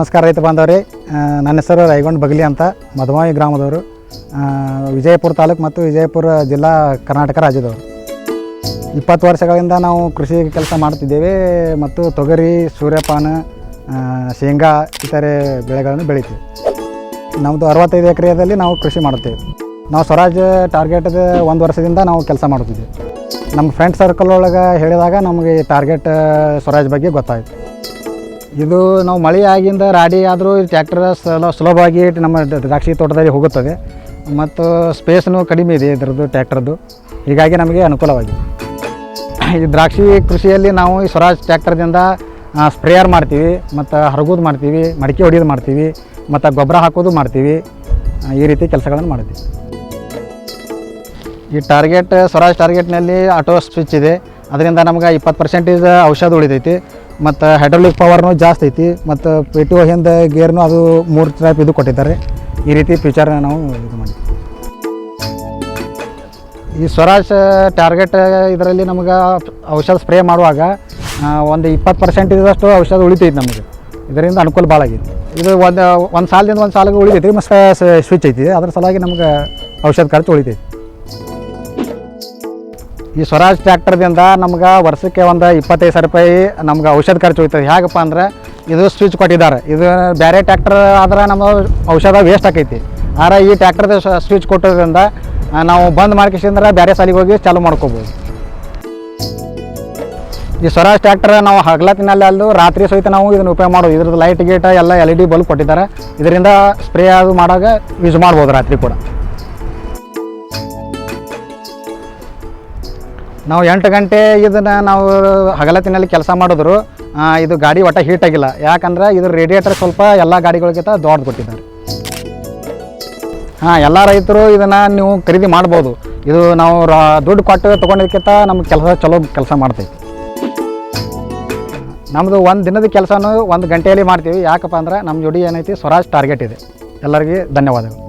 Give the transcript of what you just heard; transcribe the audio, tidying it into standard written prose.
ನಮಸ್ಕಾರ ರೈತ ಬಾಂಧವರೇ, ನನ್ನ ಹೆಸರು ರೈಗೊಂಡ್ ಬಗಲಿ ಅಂತ, ಮಧುಮಾವಿ ಗ್ರಾಮದವರು, ವಿಜಯಪುರ ತಾಲೂಕು ಮತ್ತು ವಿಜಯಪುರ ಜಿಲ್ಲಾ, ಕರ್ನಾಟಕ ರಾಜ್ಯದವರು. 20 ವರ್ಷಗಳಿಂದ ನಾವು ಕೃಷಿ ಕೆಲಸ ಮಾಡ್ತಿದ್ದೇವೆ ಮತ್ತು ತೊಗರಿ, ಸೂರ್ಯಪಾನ, ಶೇಂಗಾ ಇತರೆ ಬೆಳೆಗಳನ್ನು ಬೆಳಿತೀವಿ. ನಮ್ಮದು 65 ಎಕರೆಯಲ್ಲಿ ನಾವು ಕೃಷಿ ಮಾಡುತ್ತೇವೆ. ನಾವು ಸ್ವರಾಜ್ ಟಾರ್ಗೆಟ್ದ 1 ವರ್ಷದಿಂದ ನಾವು ಕೆಲಸ ಮಾಡುತ್ತಿದ್ದೇವೆ. ನಮ್ಮ ಫ್ರೆಂಡ್ ಸರ್ಕಲ್ ಒಳಗೆ ಹೇಳಿದಾಗ ನಮಗೆ ಟಾರ್ಗೆಟ್ ಸ್ವರಾಜ್ ಬಗ್ಗೆ ಗೊತ್ತಾಯಿತು. ಇದು ನಾವು ಮಳೆ ಆಗಿಂದ ರಾಡಿ ಆದರೂ ಟ್ಯಾಕ್ಟರ್ ಸುಲಭವಾಗಿ ನಮ್ಮ ದ್ರಾಕ್ಷಿ ತೋಟದಲ್ಲಿ ಹೋಗುತ್ತದೆ ಮತ್ತು ಸ್ಪೇಸ್ನು ಕಡಿಮೆ ಇದೆ ಇದರದ್ದು ಟ್ಯಾಕ್ಟರ್ದು, ಹೀಗಾಗಿ ನಮಗೆ ಅನುಕೂಲವಾಗಿದೆ. ಈ ದ್ರಾಕ್ಷಿ ಕೃಷಿಯಲ್ಲಿ ನಾವು ಈ ಸ್ವರಾಜ್ ಟ್ಯಾಕ್ಟರ್ದಿಂದ ಸ್ಪ್ರೇಯರ್ ಮಾಡ್ತೀವಿ ಮತ್ತು ಹರಗೋದು ಮಾಡ್ತೀವಿ, ಮಡಿಕೆ ಹೊಡಿಯೋದು ಮಾಡ್ತೀವಿ ಮತ್ತು ಗೊಬ್ಬರ ಹಾಕೋದು ಮಾಡ್ತೀವಿ. ಈ ರೀತಿ ಕೆಲಸಗಳನ್ನು ಮಾಡ್ತೀವಿ. ಈ ಸ್ವರಾಜ್ ಟಾರ್ಗೆಟ್ನಲ್ಲಿ ಆಟೋ ಸ್ವಿಚ್ ಇದೆ, ಅದರಿಂದ ನಮ್ಗೆ 20% ಔಷಧ ಉಳಿತೈತಿ ಮತ್ತು ಹೈಡ್ರಾಲಿಕ್ ಪವರ್ನು ಜಾಸ್ತಿ ಐತಿ ಮತ್ತು PTO ಹಿಂದ ಗೇರ್ನು ಅದು 3 ಟೈಪ್ ಇದು ಕೊಟ್ಟಿದ್ದಾರೆ. ಈ ರೀತಿ ಫ್ಯೂಚರ್ನ ನಾವು ಇದು ಮಾಡಿದ್ವಿ. ಈ ಸ್ವರಾಜ್ ಟಾರ್ಗೆಟ್ ಇದರಲ್ಲಿ ನಮ್ಗೆ ಔಷಧ ಸ್ಪ್ರೇ ಮಾಡುವಾಗ ಒಂದು 20% ಔಷಧ ಉಳಿತೈತಿ ನಮಗೆ. ಇದರಿಂದ ಅನುಕೂಲ ಭಾಳ ಆಗೈತಿ. ಇದು ಒಂದು ಸಾಲದಿಂದ ಒಂದು ಸಾಲಿಗೆ ಉಳಿತೈತಿ ಮತ್ತು ಸ್ವಿಚ್ ಐತಿ, ಅದ್ರ ಸಲುವಾಗಿ ನಮ್ಗೆ ಔಷಧ ಖರ್ಚು ಉಳಿತೈತಿ. ಈ ಸ್ವರಾಜ್ ಟ್ಯಾಕ್ಟರ್ದಿಂದ ನಮ್ಗೆ ವರ್ಷಕ್ಕೆ ಒಂದು 25,000 ರೂಪಾಯಿ ನಮ್ಗೆ ಔಷಧ ಖರ್ಚು ಹೋಗ್ತದೆ. ಹೇಗಪ್ಪ ಅಂದ್ರೆ ಇದು ಸ್ವಿಚ್ ಕೊಟ್ಟಿದ್ದಾರೆ. ಇದು ಬೇರೆ ಟ್ಯಾಕ್ಟರ್ ಆದ್ರೆ ನಮ್ಮ ಔಷಧ ವೇಸ್ಟ್ ಆಕೈತಿ. ಆದರೆ ಈ ಟ್ಯಾಕ್ಟರ್ದ ಸ್ವಿಚ್ ಕೊಟ್ಟೋದ್ರಿಂದ ನಾವು ಬಂದ್ ಮಾಡ್ಕಿಸಿದ್ರೆ ಬೇರೆ ಸಾಲಿಗೆ ಹೋಗಿ ಚಾಲು ಮಾಡ್ಕೋಬೋದು. ಈ ಸ್ವರಾಜ್ ಟ್ಯಾಕ್ಟರ್ ನಾವು ಹಗಲತ್ತಿನಲ್ಲಿ ಅಲ್ಲೂ ರಾತ್ರಿ ಸಹಿತ ನಾವು ಇದನ್ನು ಉಪಯೋಗ ಮಾಡೋದು. ಇದ್ರದ್ದು ಲೈಟ್ ಗೇಟ್ ಎಲ್ಲ LED ಬಲ್ಬ್ ಕೊಟ್ಟಿದ್ದಾರೆ. ಇದರಿಂದ ಸ್ಪ್ರೇ ಅದು ಮಾಡಾಗ ಯೂಸ್ ಮಾಡ್ಬೋದು ರಾತ್ರಿ ಕೂಡ. ನಾವು 8 ಗಂಟೆ ಇದನ್ನು ನಾವು ಹಗಲತ್ತಿನಲ್ಲಿ ಕೆಲಸ ಮಾಡಿದ್ರು ಇದು ಗಾಡಿ ಒಟ್ಟು ಹೀಟ್ ಆಗಿಲ್ಲ. ಯಾಕಂದ್ರೆ ಇದ್ರ ರೇಡಿಯೇಟರ್ ಸ್ವಲ್ಪ ಎಲ್ಲ ಗಾಡಿಗಳಿಗಿಂತ ದೊಡ್ಡದು ಕೊಟ್ಟಿದ್ದಾರೆ. ಎಲ್ಲ ರೈತರು ಇದನ್ನು ನೀವು ಖರೀದಿ ಮಾಡ್ಬೋದು. ಇದು ನಾವು ದುಡ್ಡು ಕೊಟ್ಟು ತೊಗೊಂಡಿದ್ದಕ್ಕಿಂತ ನಮ್ಗೆ ಚಲೋ ಕೆಲಸ ಮಾಡ್ತೈತಿ. ನಮ್ಮದು ಒಂದು ದಿನದ ಕೆಲಸನೂ 1 ಗಂಟೆಯಲ್ಲಿ ಮಾಡ್ತೀವಿ. ಯಾಕಪ್ಪ ಅಂದ್ರೆ ನಮ್ಮ ಜೋಡಿ ಏನೈತಿ ಸ್ವರಾಜ್ ಟಾರ್ಗೆಟ್ ಇದೆ. ಎಲ್ಲರಿಗೆ ಧನ್ಯವಾದಗಳು.